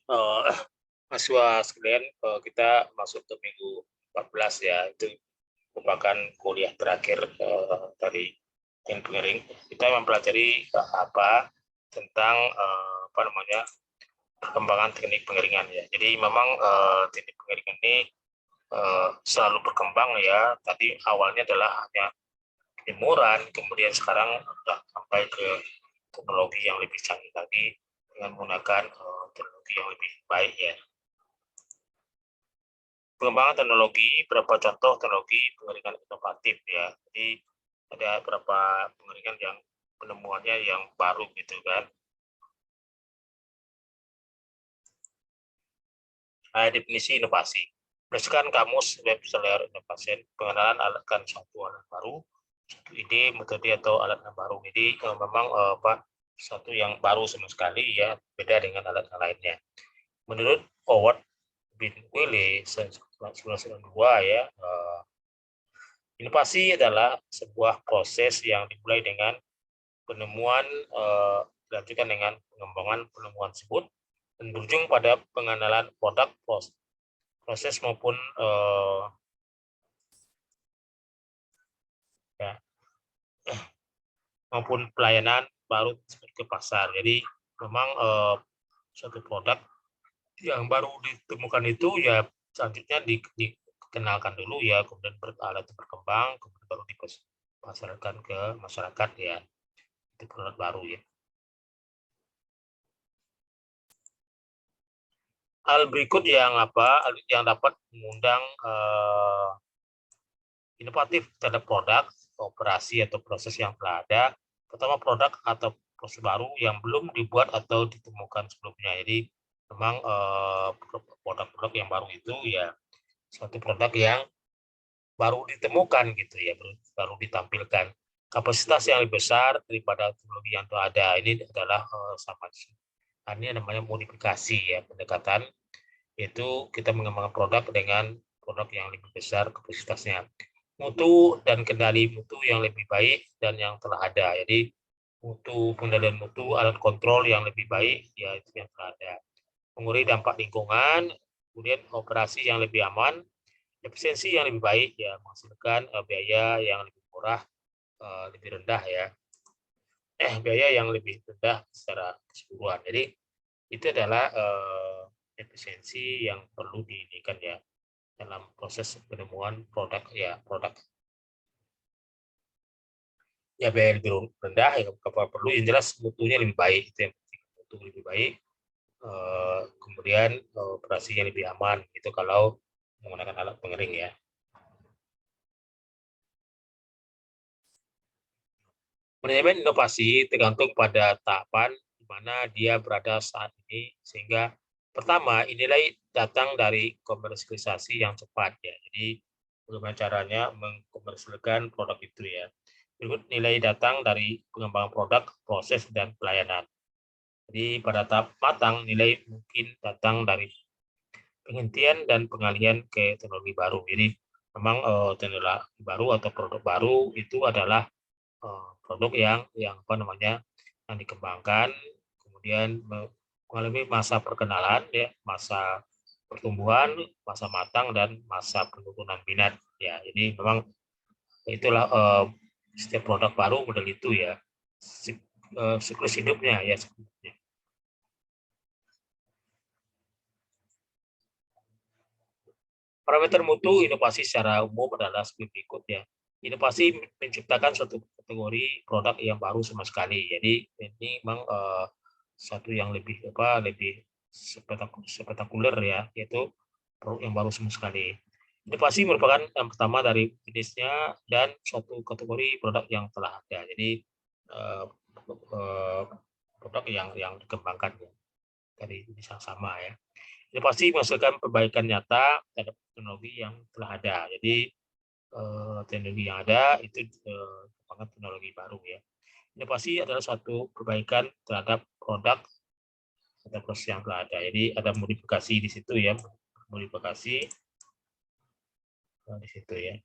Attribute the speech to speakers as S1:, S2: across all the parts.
S1: Eh, Mahasiswa sekalian, kita masuk ke minggu 14 ya, itu merupakan kuliah terakhir dari teknik pengering. Kita mempelajari apa tentang apa namanya perkembangan teknik pengeringan ya. Jadi memang teknik pengeringan ini selalu berkembang ya. Tadi awalnya adalah hanya jemuran, kemudian sekarang sudah sampai ke teknologi yang lebih canggih lagi dengan menggunakan teknologi yang lebih baik ya. Pengembangan teknologi, beberapa contoh teknologi pengeringan inovatif ya. Jadi ada beberapa pengeringan yang penemuannya yang baru gitu kan. Definisi inovasi. Berdasarkan kamus web seller inovasi, pengenalan alat kan suatu alat baru, satu ide, metode atau alat yang baru. Jadi memang satu yang baru sama sekali ya, beda dengan alat yang lainnya. Menurut Howard bin Wiley 1992 ya, inovasi adalah sebuah proses yang dimulai dengan penemuan, dilanjutkan dengan pengembangan penemuan tersebut dan berujung pada pengenalan produk, proses maupun ya, maupun pelayanan baru ke pasar. Jadi memang suatu produk yang baru ditemukan itu ya selanjutnya dikenalkan dulu ya, kemudian alat berkembang, kemudian baru dipasarkan ke masyarakat ya, itu produk baru ya. Hal berikut yang dapat mengundang inovatif terhadap produk, operasi atau proses yang telah ada. Pertama, produk atau proses baru yang belum dibuat atau ditemukan sebelumnya. Jadi memang produk-produk yang baru itu ya suatu produk yang baru ditemukan gitu ya, baru ditampilkan. Kapasitas yang lebih besar daripada teknologi yang telah ada. Ini adalah sama. Ini namanya modifikasi ya, pendekatan, yaitu kita mengembangkan produk dengan produk yang lebih besar kapasitasnya. Mutu dan kendali mutu yang lebih baik dan yang telah ada. Jadi mutu, pengendalian mutu, alat kontrol yang lebih baik, ya itu yang telah ada. Mengurangi dampak lingkungan, kemudian operasi yang lebih aman, efisiensi yang lebih baik, ya menghasilkan biaya yang lebih murah, lebih rendah ya. Biaya yang lebih rendah secara keseluruhan. Jadi itu adalah efisiensi yang perlu diinginkan ya dalam proses penemuan produk ya, produk ya biaya lebih rendah ya, kalau perlu yang jelas mutunya lebih baik, itu yang penting, mutu lebih baik, kemudian operasinya lebih aman itu kalau menggunakan alat pengering ya. Manajemen inovasi tergantung pada tahapan di mana dia berada saat ini, sehingga pertama nilai datang dari komersialisasi yang cepat ya. Jadi bagaimana caranya mengkomersilkan produk itu ya. Berikut nilai datang dari pengembangan produk, proses dan pelayanan. Jadi pada tahap matang nilai mungkin datang dari penghentian dan pengalihan ke teknologi baru. Jadi memang teknologi baru atau produk baru itu adalah produk yang apa namanya yang dikembangkan, kemudian mengalami masa perkenalan ya, masa pertumbuhan, masa matang dan masa penurunan minat ya. Jadi memang itulah setiap produk baru model itu ya, siklus hidupnya ya. Parameter mutu inovasi secara umum adalah seperti berikut ya. Inovasi menciptakan suatu kategori produk yang baru sama sekali. Jadi ini memang satu yang lebih spektakuler ya, yaitu produk yang baru sama sekali. Inovasi merupakan yang pertama dari jenisnya dan suatu kategori produk yang telah ada. Jadi eh, eh, produk yang dikembangkan ya, dari jenis yang sama ya. Inovasi menghasilkan perbaikan nyata terhadap teknologi yang telah ada. Jadi teknologi yang ada itu merupakan teknologi baru ya. Inovasi adalah suatu perbaikan terhadap produk atau proses yang telah ada. Jadi ada modifikasi di situ ya, modifikasi di situ ya.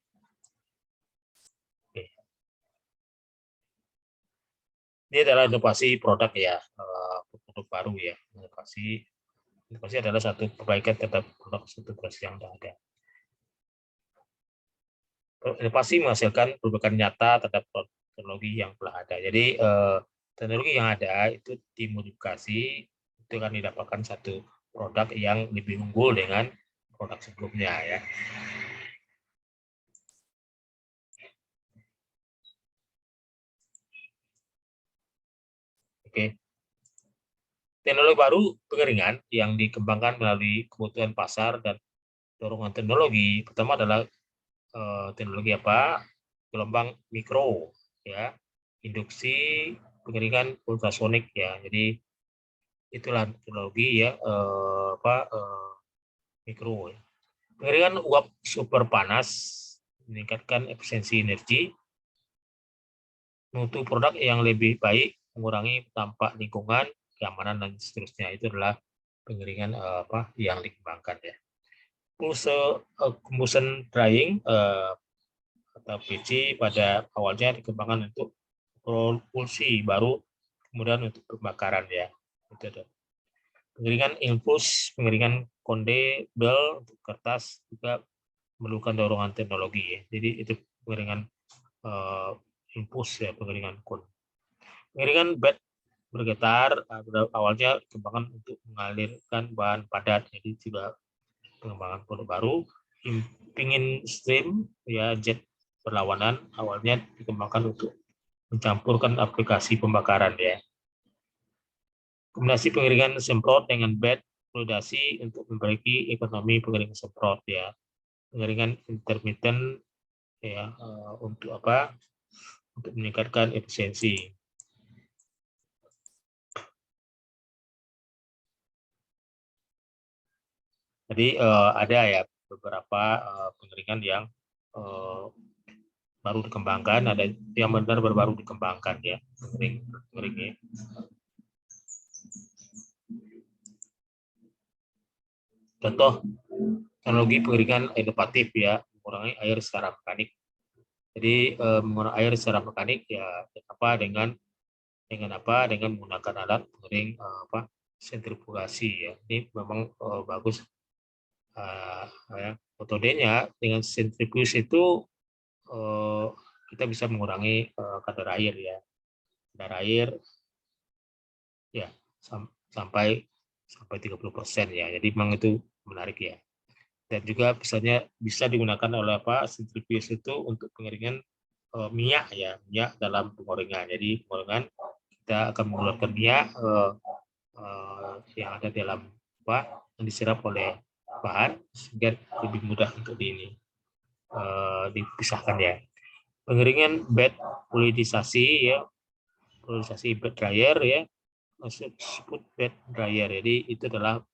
S1: Oke. Ini adalah inovasi produk ya, produk baru ya, inovasi Inovasi adalah satu perbaikan terhadap produk suatu proses yang sudah ada. Inovasi menghasilkan perubahan nyata terhadap teknologi yang telah ada. Jadi teknologi yang ada itu dimodifikasi, itu akan didapatkan satu produk yang lebih unggul dengan produk sebelumnya ya. Oke. Teknologi baru pengeringan yang dikembangkan melalui kebutuhan pasar dan dorongan teknologi. Pertama adalah teknologi apa? Gelombang mikro ya. Induksi pengeringan ultrasonik ya. Jadi itulah teknologi ya mikro. Ya. Pengeringan uap super panas meningkatkan efisiensi energi, mutu produk yang lebih baik, mengurangi dampak lingkungan, keamanan dan seterusnya. Itu adalah pengeringan yang dikembangkan ya. Combustion drying atau PC pada awalnya dikembangkan untuk propulsi baru, kemudian untuk pembakaran ya. Itu ada. Pengeringan infus, pengeringan konde, bel untuk kertas juga memerlukan dorongan teknologi ya. Jadi itu pengeringan infus ya, pengeringan kon. Pengeringan bed bergetar awalnya dikembangkan untuk mengalirkan bahan padat, jadi juga pengembangan produk baru. Pingin stream ya, jet berlawanan awalnya dikembangkan untuk mencampurkan aplikasi pembakaran ya. Kombinasi pengeringan semprot dengan bed fluidasi untuk memperbaiki ekonomi pengeringan semprot ya. Pengeringan intermittent ya untuk apa? Untuk meningkatkan efisiensi. Jadi ada ya beberapa pengeringan yang baru dikembangkan, ada yang benar baru dikembangkan ya pengeringnya. Contoh teknologi pengeringan inovatif ya, mengurangi air secara mekanik. Jadi mengurangi air secara mekanik ya apa dengan menggunakan alat pengering sentrifugasi ya. Ini memang bagus ya. Metodenya dengan sentrifugasi itu kita bisa mengurangi kadar air ya. Kadar air ya sampai 30% ya. Jadi memang itu menarik ya. Dan juga bisa digunakan oleh sentrifuge itu untuk pengeringan minyak ya, minyak dalam penggorengan. Jadi penggorengan kita akan mengeluarkan minyak yang ada dalam yang diserap oleh bahan sehingga lebih mudah untuk dipisahkan ya. Pengeringan bed fluidisasi ya, fluidisasi bed dryer ya, disebut bed dryer. Jadi itu adalah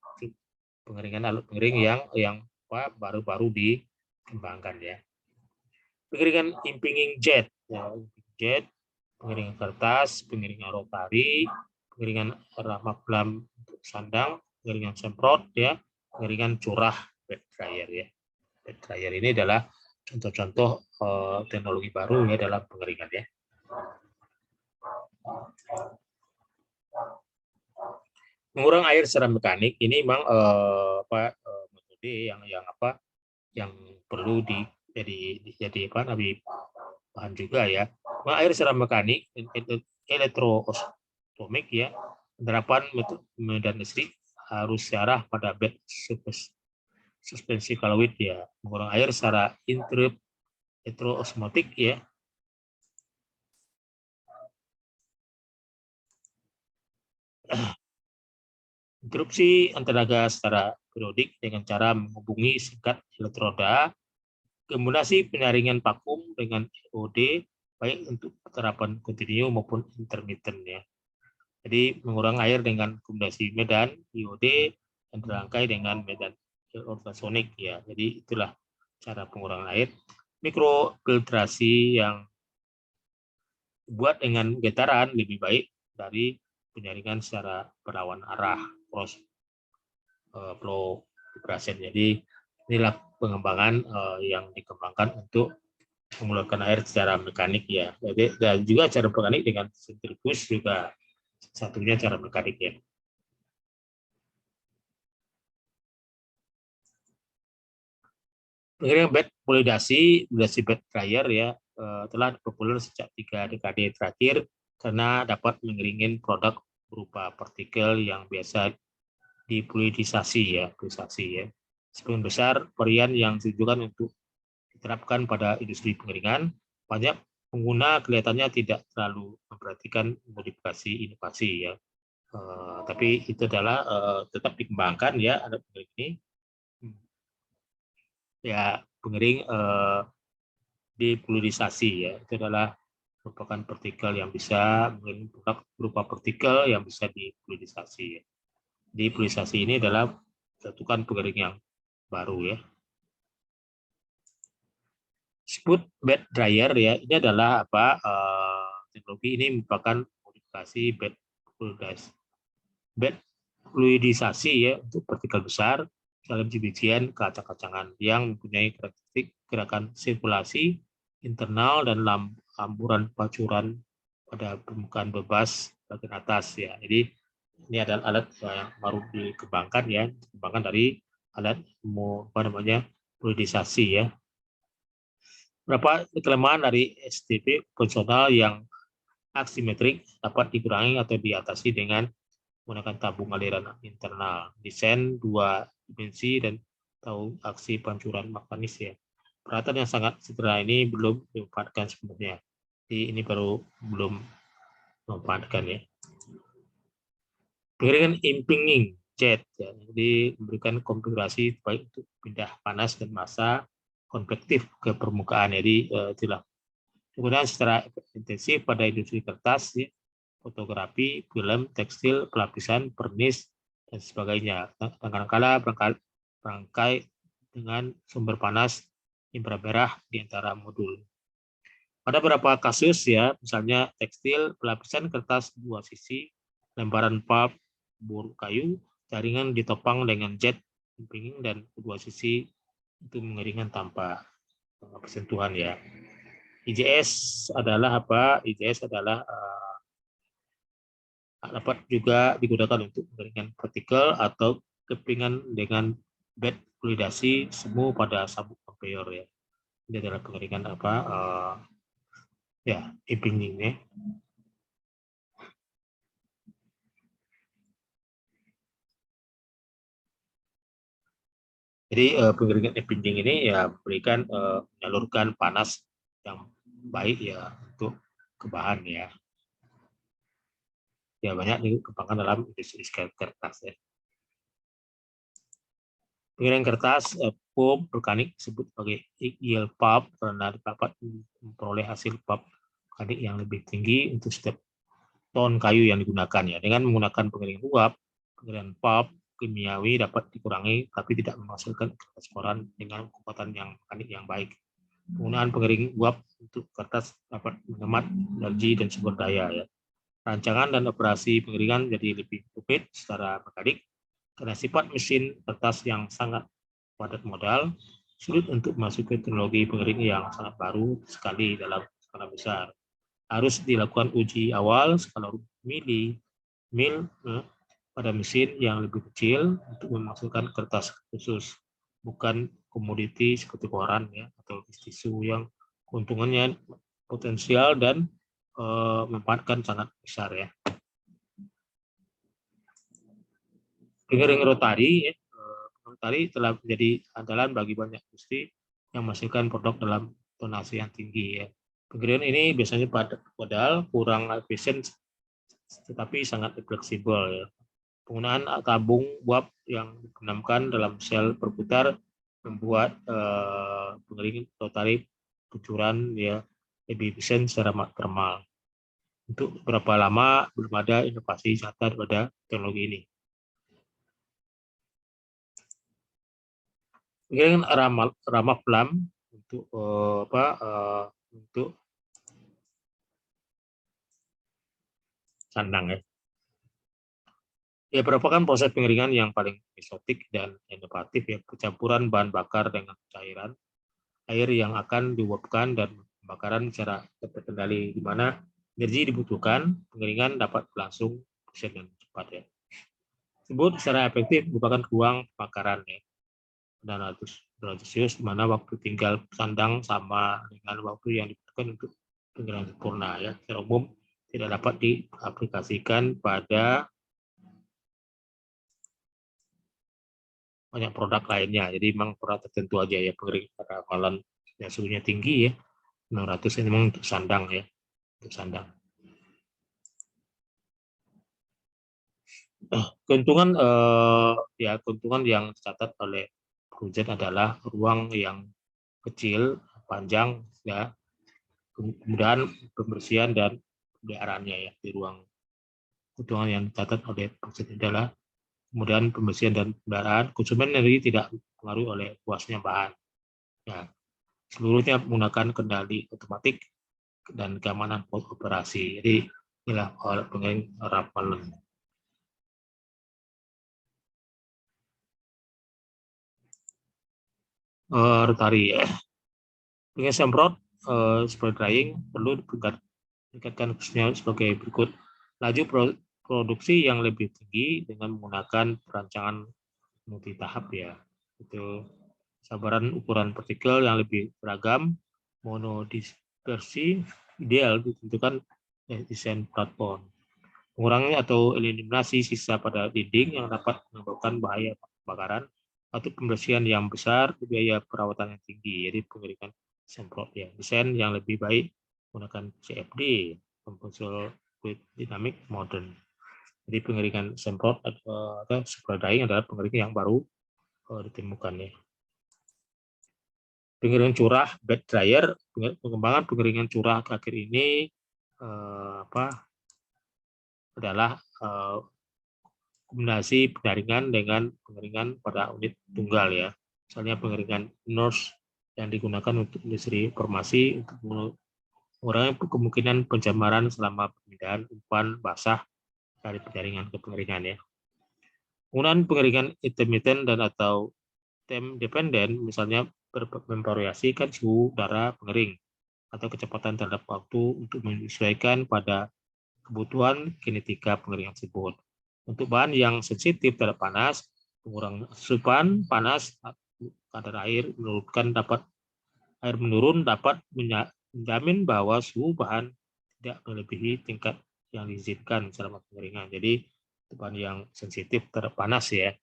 S1: pengeringan alat pengering yang baru-baru dikembangkan ya. Pengeringan impinging jet ya, jet, pengeringan kertas, pengeringan rotari, pengeringan ramah blam untuk sandang, pengeringan semprot ya, pengeringan curah bed dryer ya. Bed dryer ini adalah contoh-contoh teknologi baru ya dalam pengeringan ya. Mengurang air secara mekanik ini memang metode yang perlu jadi bahan juga ya. Mengurang air secara mekanik elektroostomik ya, penerapan medan listrik harus searah pada bed suspensi fluid ya. Mengurang air secara elektroosmotik ya. Interupsi tenaga secara periodik dengan cara menghubungi singkat elektroda, kombinasi penyaringan vakum dengan IOD baik untuk penerapan kontinu maupun intermittent ya. Jadi mengurang air dengan kombinasi medan IOD dan dirangkai dengan medan ultrasonik ya. Jadi itulah cara pengurangan air. Mikrofiltrasi yang dibuat dengan getaran lebih baik dari penyaringan secara berlawan arah cross flow vibration. Jadi inilah pengembangan yang dikembangkan untuk mengeluarkan air secara mekanik ya. Jadi dan juga cara mekanik dengan sentrifuge juga satunya cara mekanik ya. Pengeringan bed polidasi bed dryer ya telah populer sejak 3 dekade terakhir karena dapat mengeringin produk berupa partikel yang biasa dipolidisasi ya, Sebagian besar varian yang ditujukan untuk diterapkan pada industri pengeringan, banyak pengguna kelihatannya tidak terlalu memperhatikan modifikasi inovasi ya. Tapi itu adalah tetap dikembangkan ya, ada pengering ini ya, pengering dipolarisasi ya, itu adalah merupakan partikel yang bisa mengandung produk berupa partikel yang bisa dipolarisasi ya. Dipolarisasi ini adalah satukan pengering yang baru ya. Disebut bed dryer ya, ini adalah apa, teknologi ini merupakan modifikasi bed fluidisasi ya untuk partikel besar dalam biji-bijian kacang-kacangan yang mempunyai karakteristik gerakan sirkulasi internal dan lamburan pacuran pada permukaan bebas bagian atas ya. Jadi ini adalah alat yang baru dikembangkan ya, dikembangkan dari alat apa namanya fluidisasi ya. Berapa kelemahan dari STP konvensional yang asimetrik dapat dikurangi atau diatasi dengan menggunakan tabung aliran internal, desain 2 dimensi, dan tahu aksi pancuran magnetis ya. Peralatan yang sangat sederhana ini belum dimanfaatkan sebenarnya. Jadi ini baru belum memanfaatkan ya. Pengeringan impinging jet ya, jadi memberikan konfigurasi baik untuk pindah panas dan massa konvektif ke permukaan. Jadi itulah penggunaan secara intensif pada industri kertas, ya, fotografi, film, tekstil, pelapisan, pernis, dan sebagainya. Kadang-kala berangkai dengan sumber panas inframerah di antara modul. Pada beberapa kasus ya, misalnya tekstil, pelapisan kertas dua sisi, lembaran pulp, bur kayu, jaringan ditopang dengan jet impinging dan kedua sisi itu mengeringkan tanpa persentuhan ya. IJS adalah apa? IJS adalah dapat juga digunakan untuk mengeringkan partikel atau kepingan dengan bed fluidasi semu pada sabuk conveyor ya. Ini adalah pengeringan apa? Ya, impinging ya. Jadi pengeringan impinging ini ya memberikan menyalurkan panas yang baik ya untuk ke bahan ya. Ya banyak dikembangkan dalam industri kertas ya. Pengeringan kertas pulp organik disebut sebagai yield pulp karena dapat memperoleh hasil pulp organik yang lebih tinggi untuk setiap ton kayu yang digunakan ya. Dengan menggunakan pengering uap, pengeringan pulp kimiawi dapat dikurangi tapi tidak menghasilkan kertas koran dengan kekuatan yang organik yang baik. Penggunaan pengering uap untuk kertas dapat menghemat energi dan sumber daya ya. Rancangan dan operasi pengeringan jadi lebih rumit secara mekanik karena sifat mesin kertas yang sangat padat modal, sulit untuk masuk ke teknologi pengering yang sangat baru sekali dalam skala besar. Harus dilakukan uji awal skala mil pada mesin yang lebih kecil untuk memasukkan kertas khusus, bukan komoditi seperti koran ya atau tisu yang keuntungannya potensial dan memanfaatkan sangat besar ya. Pengering rotari, rotari telah menjadi andalan bagi banyak industri yang menghasilkan produk dalam tonase yang tinggi ya. Pengeringan ini biasanya padahal kurang efisien tetapi sangat fleksibel ya. Penggunaan tabung uap yang dibenamkan dalam sel berputar membuat pengering rotari kucuran ya lebih efisien secara termal. Untuk berapa lama belum ada inovasi nyata pada teknologi ini. Pengeringan ramah flam untuk untuk sandang ya. Ya, merupakan proses pengeringan yang paling eksotik dan inovatif ya, percampuran bahan bakar dengan cairan air yang akan diuapkan dan pembakaran secara terkendali di mana energi dibutuhkan, pengeringan dapat berlangsung efisien dan cepat ya. Tersebut secara efektif merupakan ruang pembakaran ya. 900 derajat Celcius, di mana waktu tinggal sandang sama dengan waktu yang dibutuhkan untuk pengiriman sempurna ya. Secara umum tidak dapat diaplikasikan pada banyak produk lainnya. Jadi memang produk tertentu aja ya pengering pada amalan yang suhunya tinggi ya. 600 ini memang untuk sandang ya, untuk sandang. Keuntungan keuntungan yang dicatat oleh Hujan adalah ruang yang kecil, panjang ya, kemudahan pembersihan dan peliharaannya ya di ruang. Keuntungan yang dicatat oleh Hujan adalah kemudahan pembersihan dan pemeliharaan. Konsumen energi tidak dipengaruhi oleh luasnya bahan. Ya, seluruhnya menggunakan kendali otomatik dan keamanan operasi. Jadi inilah pengering Rapallen. Rotary ya. Dengan semprot spray drying perlu ditingkatkan khususnya sebagai berikut. Laju produksi yang lebih tinggi dengan menggunakan perancangan multi tahap ya. Itu sabaran ukuran partikel yang lebih beragam, monodispersi ideal ditentukan desain platform. Mengurangi atau eliminasi sisa pada dinding yang dapat menyebabkan bahaya kebakaran atau pembersihan yang besar, biaya perawatan yang tinggi. Jadi pengeringan semprot ya. Desain yang lebih baik menggunakan CFD, Composite Fluid Dynamic Modern. Jadi pengeringan semprot atau spray drying adalah pengering yang baru ditemukan ya. Pengeringan curah bed dryer, pengembangan pengeringan curah akhir ini adalah kombinasi penyaringan dengan pengeringan pada unit tunggal ya. Misalnya pengeringan nurse yang digunakan untuk industri farmasi untuk mengurangi kemungkinan pencemaran selama pemindahan umpan basah dari penyaringan ke pengeringan ya. Penggunaan pengeringan intermittent dan atau time dependent misalnya memvariasikan suhu udara pengering atau kecepatan terhadap waktu untuk menyesuaikan pada kebutuhan kinetika pengeringan tersebut. Untuk bahan yang sensitif terhadap panas, pengurang asupan panas kadar air menurun dapat menjamin bahwa suhu bahan tidak melebihi tingkat yang diizinkan selama pengeringan. Jadi bahan yang sensitif terhadap panas ya,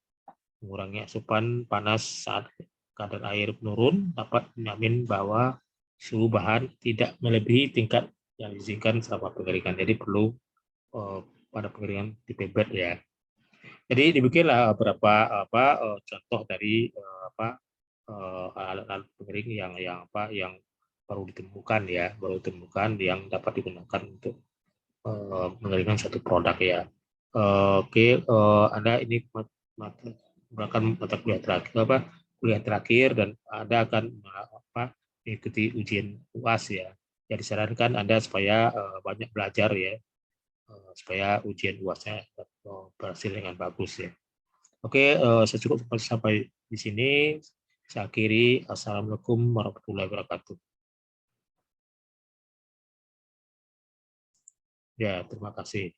S1: mengurangi asupan panas saat kadar air menurun dapat menjamin bahwa suhu bahan tidak melebihi tingkat yang diizinkan selama pengeringan. Jadi perlu pada pengeringan tipe bed ya. Jadi dibikinlah beberapa contoh dari alat-alat pengering yang baru ditemukan ya, yang dapat digunakan untuk mengeringkan satu produk ya. Oke, Anda ini merupakan mata kuliah terakhir dan Anda akan mengikuti ujian UAS ya. Yang disarankan Anda supaya banyak belajar ya, supaya ujian UAS-nya berhasil dengan bagus ya. Oke, saya cukup sampai di sini. Saya akhiri. Assalamualaikum warahmatullahi wabarakatuh. Ya, terima kasih.